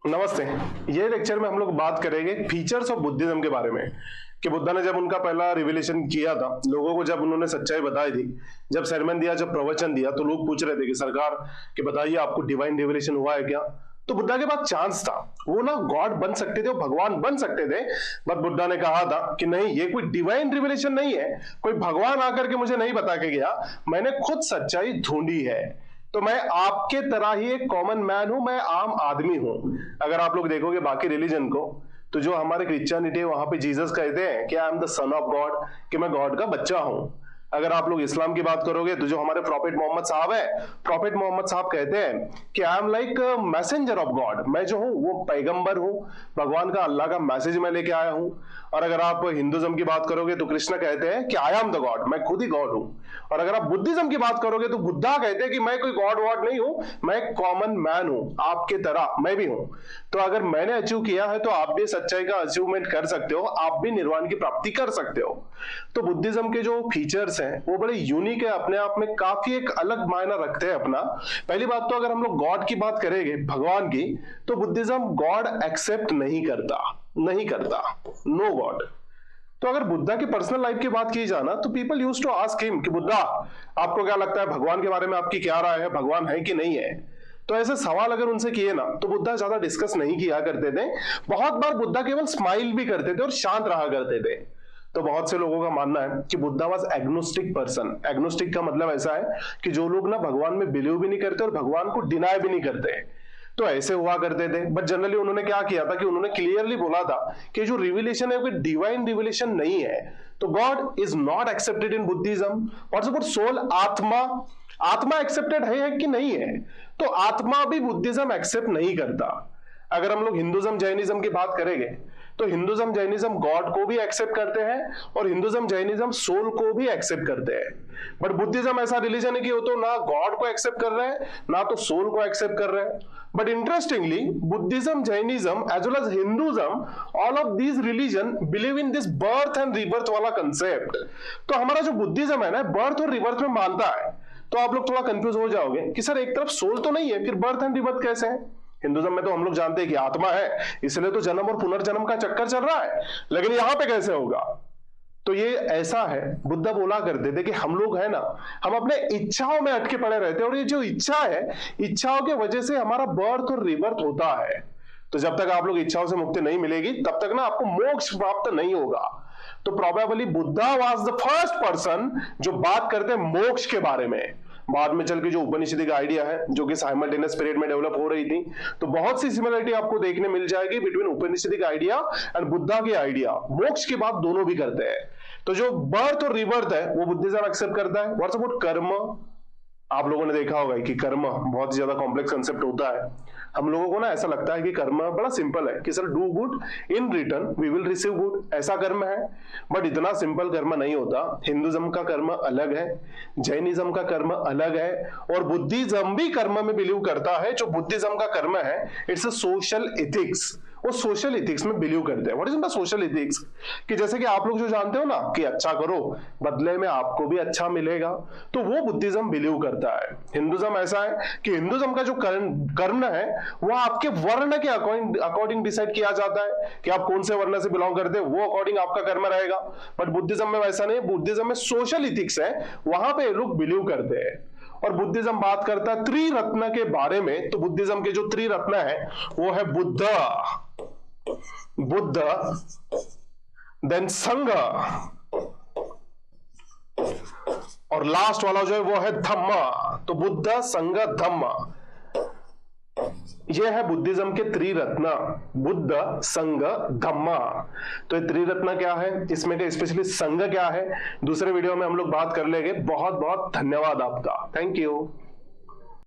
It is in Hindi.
नमस्ते। ये लेक्चर में हम लोग बात करेंगे फीचर्स ऑफ बुद्धिज्म के बारे में कि बुद्धा ने जब उनका पहला रिविलेशन किया था, लोगों को जब उन्होंने सच्चाई बताई थी, जब सरमन दिया, जब प्रवचन दिया, तो लोग पूछ रहे थे कि सरकार कि बताइए आपको डिवाइन रिविलेशन हुआ है क्या। तो बुद्धा के पास चांस था, वो ना गॉड बन सकते थे, वो भगवान बन सकते थे, बट बुद्धा ने कहा था कि नहीं, ये कोई डिवाइन रिविलेशन नहीं है, कोई भगवान आकर के मुझे नहीं बता के गया, मैंने खुद सच्चाई ढूंढी है। तो मैं आपके तरह ही एक कॉमन मैन हूं, मैं आम आदमी हूं। अगर आप लोग देखोगे बाकी रिलीजन को, तो जो हमारे क्रिश्चियनिटी है वहां पे जीसस कहते हैं कि I am the son of God, कि मैं गॉड का बच्चा हूं। अगर आप लोग इस्लाम की बात करोगे तो जो हमारे प्रॉफेट मोहम्मद साहब है, प्रॉफेट मोहम्मद साहब कहते हैं कि I am like messenger of God, मैं जो हूं वो पैगंबर हूं, भगवान का, अल्लाह का मैसेज मैं लेके आया हूं। और अगर आप हिंदुज्म की बात करोगे तो कृष्ण कहते हैं कि आई एम द गॉड, मैं खुद ही गॉड हूं। और अगर आप बुद्धिज्म की बात करोगे तो बुद्धा कहते हैं कि मैं कोई गॉड वॉड नहीं हूं, मैं एक कॉमन मैन हूं, आपके तरह मैं भी हूं। तो अगर मैंने अचीव किया है तो आप भी सच्चाई का अचीवमेंट कर सकते हो, आप भी निर्वाण की प्राप्ति कर सकते हो। तो बुद्धिज्म के जो फीचर्स हैं वो बड़े यूनिक है, अपने आप में काफी एक अलग मायना रखते हैं अपना। पहली बात तो अगर हम लोग गॉड की बात करेंगे, भगवान की, तो बुद्धिज्म गॉड एक्सेप्ट नहीं करता, नो गॉड। तो अगर बुद्धा की पर्सनल लाइफ की बात की जाना तो people used to ask him कि बुद्धा आपको क्या लगता है, भगवान के बारे में आपकी क्या राय है, भगवान है कि नहीं है। तो ऐसे सवाल अगर उनसे किए ना तो बुद्धा ज्यादा डिस्कस नहीं किया करते थे। बहुत बार बुद्धा केवल स्माइल भी करते थे और शांत रहा करते थे। तो बहुत से लोगों का मानना है कि Buddha was agnostic person. Agnostic का मतलब ऐसा है कि जो लोग ना भगवान में बिलीव भी नहीं करते और भगवान को डिनाई भी नहीं करते, तो ऐसे हुआ करते थे। बट जनरली उन्होंने क्या किया था कि उन्होंने क्लियरली बोला था कि जो रिविलेशन है कोई डिवाइन रिविलेशन नहीं है। तो God is not accepted in Buddhism. What's about soul, आत्मा, आत्मा एक्सेप्टेड है कि नहीं है? तो आत्मा भी बुद्धिज्म एक्सेप्ट नहीं करता। अगर हम लोग हिंदुज्म जैनिज्म की बात करेंगे तो हिंदुज्म जैनिज्म गॉड को भी एक्सेप्ट करते हैं और हिंदुज्म जैनिज्म सोल को भी एक्सेप्ट करते हैं। बट बुद्धिज्म ऐसा रिलीजन है कि वो तो ना गॉड को एक्सेप्ट कर रहे हैं ना तो सोल को एक्सेप्ट कर रहे हैं। But interestingly Buddhism, Jainism as well as Hinduism, all of these religion believe in this birth and rebirth वाला कंसेप्ट। तो हमारा जो बुद्धिज्म है ना, बर्थ और रिबर्थ में मानता है। तो आप लोग थोड़ा कंफ्यूज हो जाओगे कि सर एक तरफ सोल तो नहीं है, फिर बर्थ एंड रिबर्थ कैसे है? हिंदुज्म में तो हम लोग जानते हैं कि आत्मा है, इसलिए तो जन्म और पुनर्जन्म का चक्कर चल रहा है, लेकिन यहां पे कैसे होगा? तो ये ऐसा है, बुद्धा बोला करते थे कि हम लोग है ना, हम अपने इच्छाओं में अटके पड़े रहते हैं और ये जो इच्छा है, इच्छाओं के वजह से हमारा बर्थ और रिबर्थ होता है। तो जब तक आप लोग इच्छाओं से मुक्ति नहीं मिलेगी तब तक ना आपको मोक्ष प्राप्त नहीं होगा। तो probably Buddha was the first person जो बात करते हैं मोक्ष के बारे में। बाद में चल के जो उपनिषद का आइडिया है जो कि साइमल्टेनियस पीरियड में डेवलप हो रही थी, तो बहुत सी सिमिलरिटी आपको देखने मिल जाएगी between Upanishad idea and Buddha की आइडिया। मोक्ष की बात दोनों भी करते हैं। तो जो बर्थ और रिबर्थ है वो बुद्धिज्म एक्सेप्ट करता है। व्हाट्स अबाउट कर्म? आप लोगों ने देखा होगा कि कर्म बहुत ज्यादा कॉम्प्लेक्स कंसेप्ट होता है। हम लोगों को ना ऐसा लगता है कि कर्म बड़ा सिंपल है कि sir do good, in return we will receive good, ऐसा कर्म है। बट इतना सिंपल कर्म नहीं होता। हिंदुज्म का कर्म अलग है, जैनिज्म का कर्म अलग है और बुद्धिज्म भी कर्म में बिलीव करता है। जो बुद्धिज्म का कर्म है इट्स अ सोशल एथिक्स, वो सोशल इथिक्स में बिलीव करते हैं। What is the social ethics? कि जैसे कि आप लोग जो जानते हो ना कि अच्छा करो बदले में आपको भी अच्छा मिलेगा, तो वो बुद्धिज्म बिलीव करता है। हिंदुज्म ऐसा है कि हिंदुज्म का जो कर्म है वो आपके वर्ण के अकॉर्डिंग डिसाइड किया जाता है कि आप कौन से वर्ण से बिलोंग करते हैं, वो अकॉर्डिंग आपका कर्म रहेगा। बट बुद्धिज्म में वैसा नहीं, बुद्धिज्म में सोशल इथिक्स है, वहां पे लोग बिलीव करते हैं। और बुद्धिज्म बात करता है त्रिरत्न के बारे में। तो बुद्धिज्म के जो त्रिरत्न है वो है बुद्ध, देन संघ और लास्ट वाला जो है वो है धम्म। तो बुद्ध, संघ, धम्म, ये है बुद्धिज्म के त्रिरत्न, बुद्ध, संघ, धम्म। तो ये त्रिरत्न क्या है, इसमें का स्पेशली संघ क्या है, दूसरे वीडियो में हम लोग बात कर लेंगे। बहुत बहुत धन्यवाद आपका, थैंक यू।